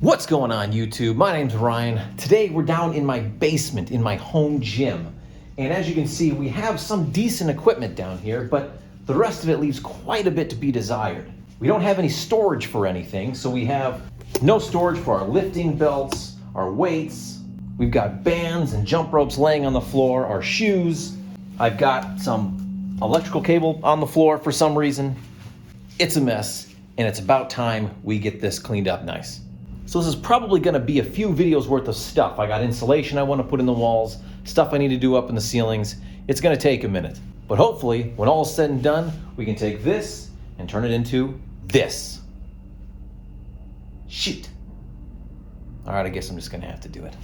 What's going on, YouTube? My name's Ryan. Today we're down in my basement in my home gym. And as you can see, we have some decent equipment down here, but the rest of it leaves quite a bit to be desired. We don't have any storage for anything, so we have no storage for our lifting belts, our weights. We've got bands and jump ropes laying on the floor, our shoes. I've got some electrical cable on the floor for some reason. It's a mess, and it's about time we get this cleaned up nice. So this is probably gonna be a few videos worth of stuff. I got insulation I wanna put in the walls, stuff I need to do up in the ceilings. It's gonna take a minute. But hopefully, when all is said and done, we can take this and turn it into this. Shoot. All right, I guess I'm just gonna have to do it.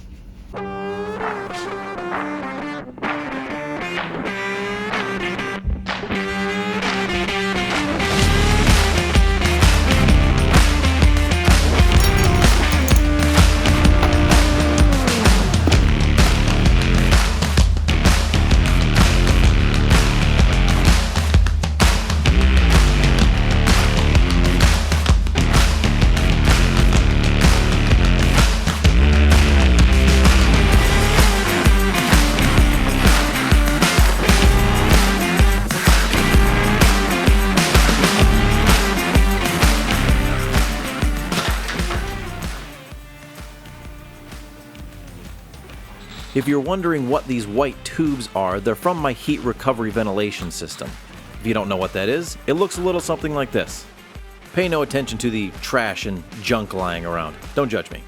If you're wondering what these white tubes are, they're from my heat recovery ventilation system. If you don't know what that is, it looks a little something like this. Pay no attention to the trash and junk lying around. Don't judge me.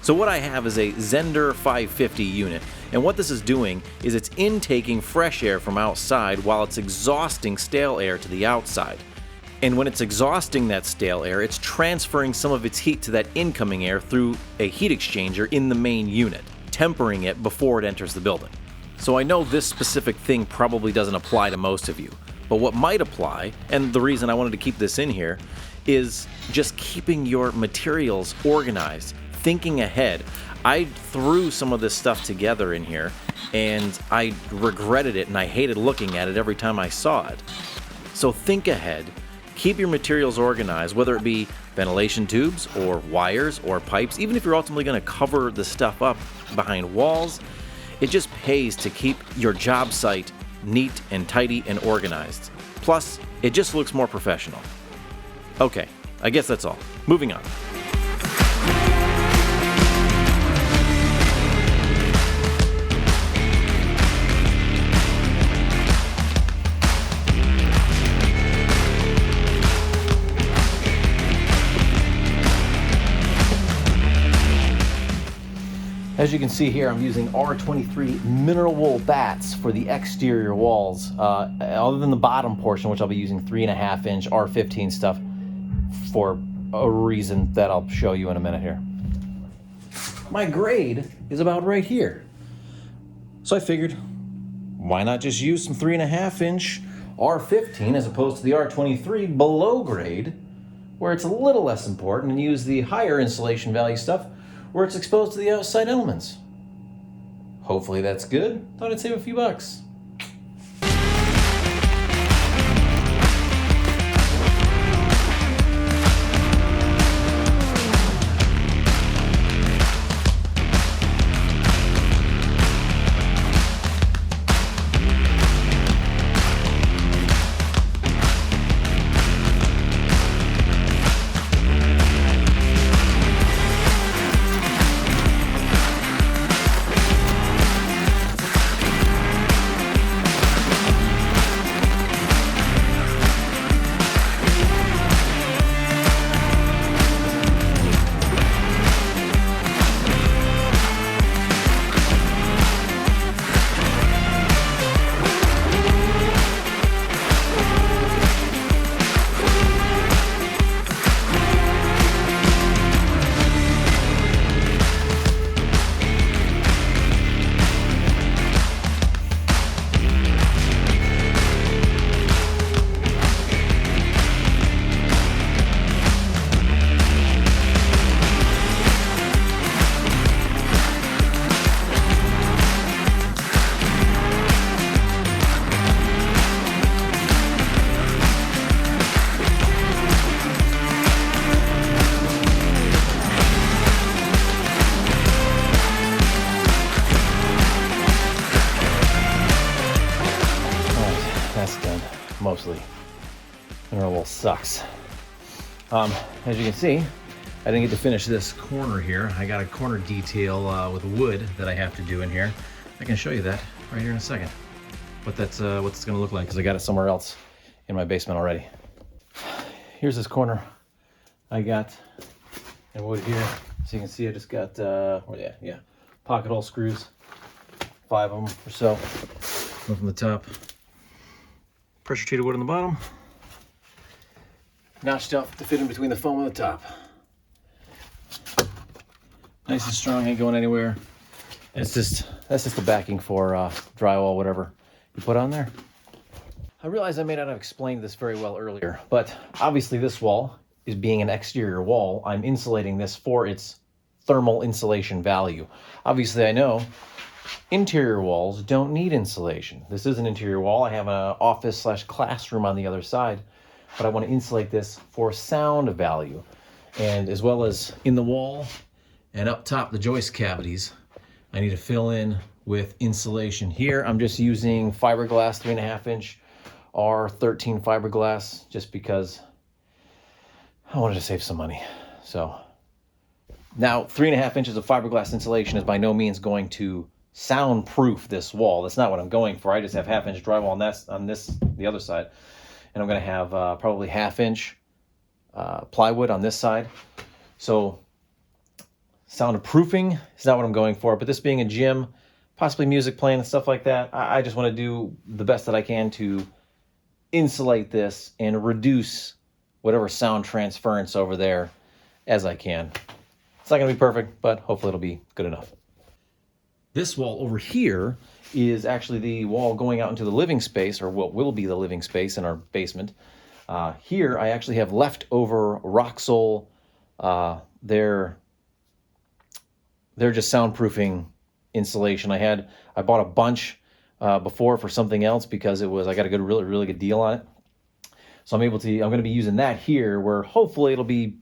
So what I have is a Zender 550 unit, and what this is doing is it's intaking fresh air from outside while it's exhausting stale air to the outside. And when it's exhausting that stale air, it's transferring some of its heat to that incoming air through a heat exchanger in the main unit, tempering it before it enters the building. So I know this specific thing probably doesn't apply to most of you, but what might apply, and the reason I wanted to keep this in here, is just keeping your materials organized, thinking ahead. I threw some of this stuff together in here, and I regretted it, and I hated looking at it every time I saw it. So think ahead. Keep your materials organized, whether it be ventilation tubes or wires or pipes. Even if you're ultimately going to cover the stuff up behind walls, it just pays to keep your job site neat and tidy and organized. Plus, it just looks more professional. Okay, I guess that's all. Moving on. As you can see here, I'm using R23 mineral wool bats for the exterior walls, other than the bottom portion, which I'll be using 3.5 inch R15 stuff for a reason that I'll show you in a minute here. My grade is about right here. So I figured, why not just use some 3.5 inch R15 as opposed to the R23 below grade, where it's a little less important, and use the higher insulation value stuff where it's exposed to the outside elements. Hopefully that's good. Thought I'd save a few bucks. closely. And our little sucks. As you can see, I didn't get to finish this corner here. I got a corner detail with wood that I have to do in here. I can show you that right here in a second. What it's gonna look like, because I got it somewhere else in my basement already. Here's this corner I got in wood here. So you can see I just got, pocket hole screws, 5 of them or so. One from the top. Pressure treated wood on the bottom. Notched up to fit in between the foam and the top. Nice and strong, ain't going anywhere. That's just the backing for drywall, whatever you put on there. I realize I may not have explained this very well earlier, but obviously this wall is being an exterior wall. I'm insulating this for its thermal insulation value. Obviously I know interior walls don't need insulation. This is an interior wall. I have an office/classroom on the other side, but I want to insulate this for sound value. And as well as in the wall and up top the joist cavities, I need to fill in with insulation. Here I'm just using fiberglass 3.5 inch R13 fiberglass just because I wanted to save some money. So now 3.5 inches of fiberglass insulation is by no means going to soundproof this wall. That's not what I'm going for. I just have 1/2 inch drywall on the other side, and I'm going to have probably 1/2 inch plywood on this side. So soundproofing is not what I'm going for, but this being a gym, possibly music playing and stuff like that, I just want to do the best that I can to insulate this and reduce whatever sound transference over there as I can. It's not going to be perfect, but hopefully it'll be good enough. This wall over here is actually the wall going out into the living space, or what will be the living space in our basement. Here I actually have leftover Roxol. They're just soundproofing insulation. I bought a bunch before for something else because I got a really good deal on it. So I'm going to be using that here, where hopefully it'll be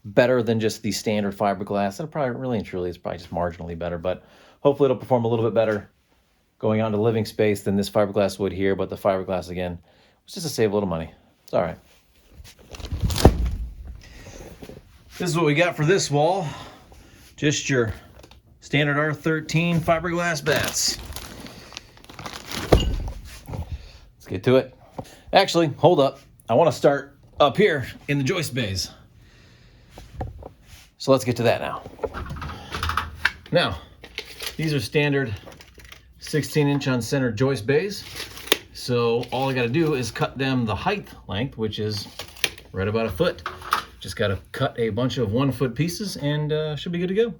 better than just the standard fiberglass. It'll probably really and truly, it's probably just marginally better, but hopefully it'll perform a little bit better going out into living space than this fiberglass would here. But the fiberglass, again, was just to save a little money. It's all right. This is what we got for this wall. Just your standard R13 fiberglass bats. Let's get to it. Actually, hold up. I want to start up here in the joist bays. So let's get to that now. Now, these are standard 16-inch on center joist bays. So all I got to do is cut them the height length, which is right about 1 foot. Just got to cut a bunch of 1 foot pieces and should be good to go.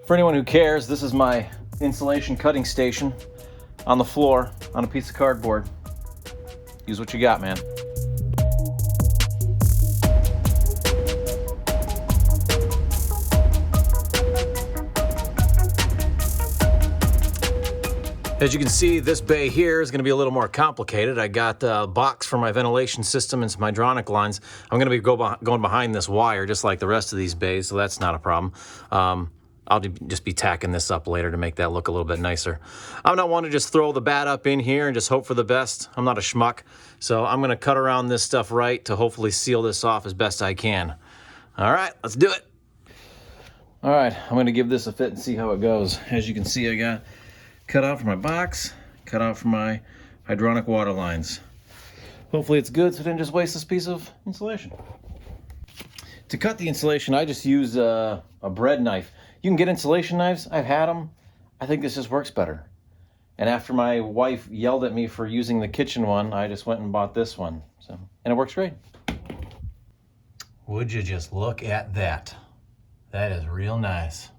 For anyone who cares, this is my insulation cutting station on the floor on a piece of cardboard. Use what you got, man. As you can see, this bay here is going to be a little more complicated. I got a box for my ventilation system and some hydronic lines. I'm going to be going behind this wire just like the rest of these bays, so that's not a problem. I'll just be tacking this up later to make that look a little bit nicer. I'm not one to just throw the bat up in here and just hope for the best. I'm not a schmuck, so I'm going to cut around this stuff right to hopefully seal this off as best I can. All right, let's do it. All right, I'm going to give this a fit and see how it goes. As you can see, I got cut out for my box, cut out for my hydronic water lines. Hopefully it's good so I didn't just waste this piece of insulation. To cut the insulation, I just use a bread knife. You can get insulation knives. I've had them. I think this just works better. And after my wife yelled at me for using the kitchen one, I just went and bought this one. And it works great. Would you just look at that? That is real nice.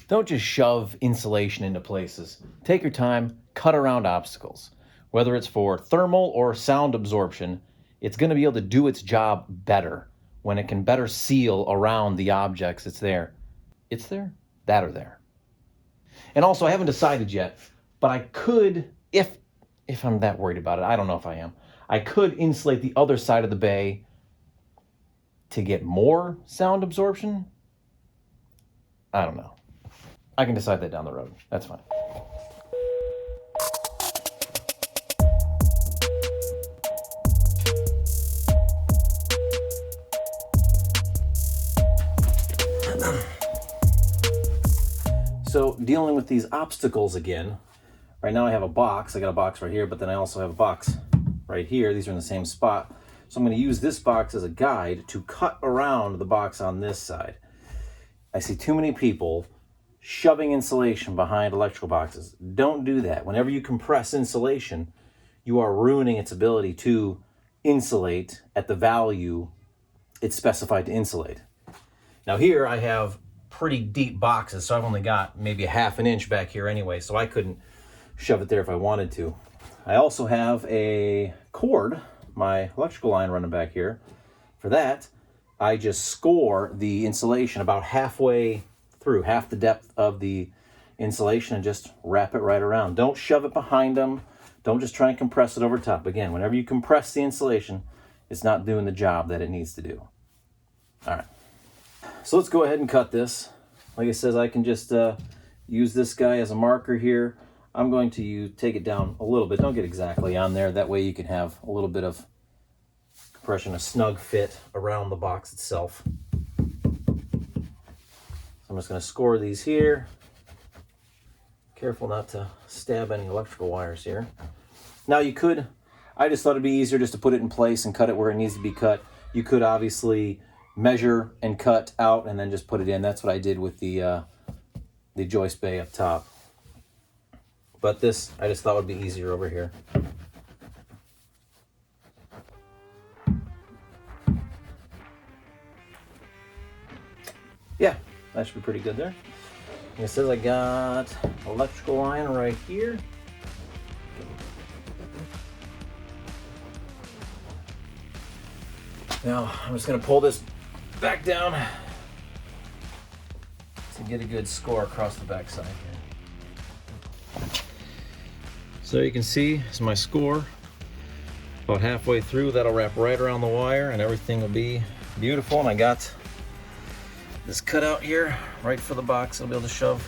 Don't just shove insulation into places. Take your time, cut around obstacles. Whether it's for thermal or sound absorption, it's going to be able to do its job better when it can better seal around the objects it's there. It's there, that or there. And also, I haven't decided yet, but I could, if I'm that worried about it, I don't know if I am, I could insulate the other side of the bay to get more sound absorption. I don't know. I can decide that down the road. That's fine. So dealing with these obstacles again, right now I have a box. I got a box right here, but then I also have a box right here. These are in the same spot. So I'm going to use this box as a guide to cut around the box on this side. I see too many people shoving insulation behind electrical boxes. Don't do that. Whenever you compress insulation, you are ruining its ability to insulate at the value it's specified to insulate. Now here I have pretty deep boxes, so I've only got maybe a half an inch back here anyway, so I couldn't shove it there if I wanted to. I also have a cord, my electrical line running back here. For that, I just score the insulation about halfway through, half the depth of the insulation, and just wrap it right around. Don't shove it behind them. Don't just try and compress it over top. Again, whenever you compress the insulation, it's not doing the job that it needs to do. All right. So let's go ahead and cut this. Like I said, I can just use this guy as a marker here. I'm going to take it down a little bit. Don't get exactly on there. That way you can have a little bit of compression, a snug fit around the box itself. So I'm just going to score these here. Careful not to stab any electrical wires here. Now you could, I just thought it'd be easier just to put it in place and cut it where it needs to be cut. You could obviously measure and cut out and then just put it in. That's what I did with the joist bay up top. But this, I just thought would be easier over here. Yeah, that should be pretty good there. And it says I got electrical line right here. Now, I'm just going to pull this back down to get a good score across the back side here. So you can see, this is my score. About halfway through, that'll wrap right around the wire and everything will be beautiful. And I got this cut out here, right for the box. I'll be able to shove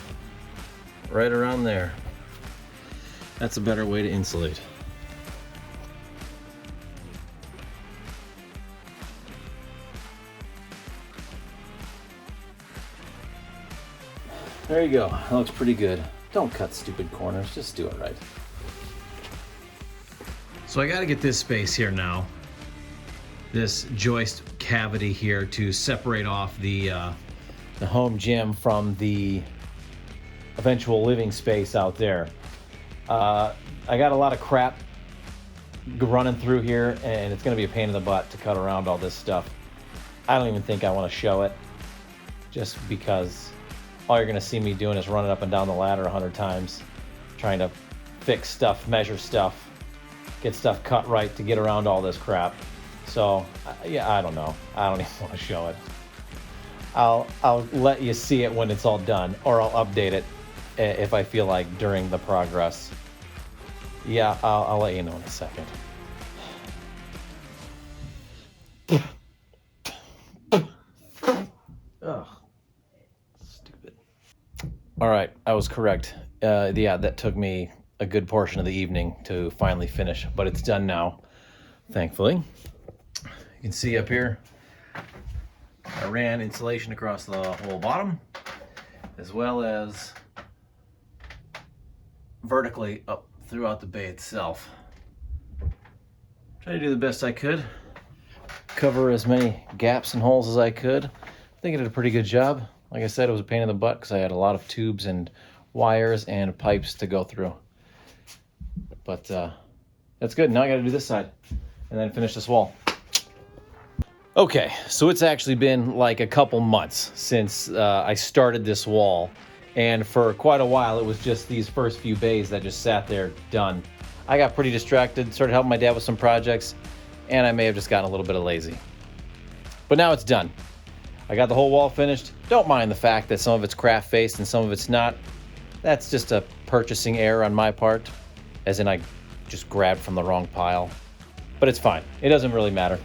right around there. That's a better way to insulate. There you go, that looks pretty good. Don't cut stupid corners, just do it right. So I gotta get this space here now, this joist cavity here, to separate off the home gym from the eventual living space out there. I got a lot of crap running through here, and it's gonna be a pain in the butt to cut around all this stuff. I don't even think I wanna show it, just because all you're gonna see me doing is running up and down the ladder 100 times, trying to fix stuff, measure stuff, get stuff cut right to get around all this crap. So yeah, I don't know. I don't even want to show it. I'll let you see it when it's all done, or I'll update it if I feel like during the progress. Yeah, I'll let you know in a second. Ugh. Stupid. All right, I was correct. Yeah, that took me a good portion of the evening to finally finish, but it's done now, thankfully. You can see up here, I ran insulation across the whole bottom, as well as vertically up throughout the bay itself. Tried to do the best I could, cover as many gaps and holes as I could. I think I did a pretty good job. Like I said, it was a pain in the butt because I had a lot of tubes and wires and pipes to go through. But that's good. Now I got to do this side and then finish this wall. Okay, so it's actually been like a couple months since I started this wall, and for quite a while it was just these first few bays that just sat there done. I got pretty distracted, started helping my dad with some projects, and I may have just gotten a little bit lazy. But But now it's done. I got the whole wall finished. Don't mind the fact that some of it's craft faced and some of it's not. That's just a purchasing error on my part, as in I just grabbed from the wrong pile. But it's fine. It doesn't really matter.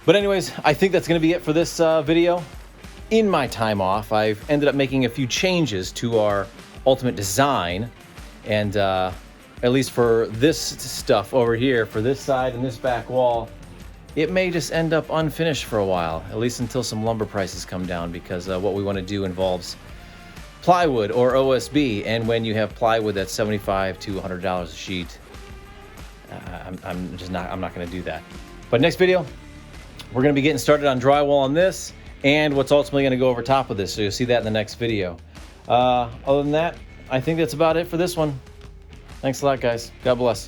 But anyways, I think that's going to be it for this video. In my time off, I've ended up making a few changes to our ultimate design. And at least for this stuff over here, for this side and this back wall, it may just end up unfinished for a while, at least until some lumber prices come down, because what we want to do involves plywood or OSB. And when you have plywood that's $75 to $100 a sheet, I'm not going to do that. But next video, we're going to be getting started on drywall on this and what's ultimately going to go over top of this. So you'll see that in the next video. Other than that, I think that's about it for this one. Thanks a lot, guys. God bless.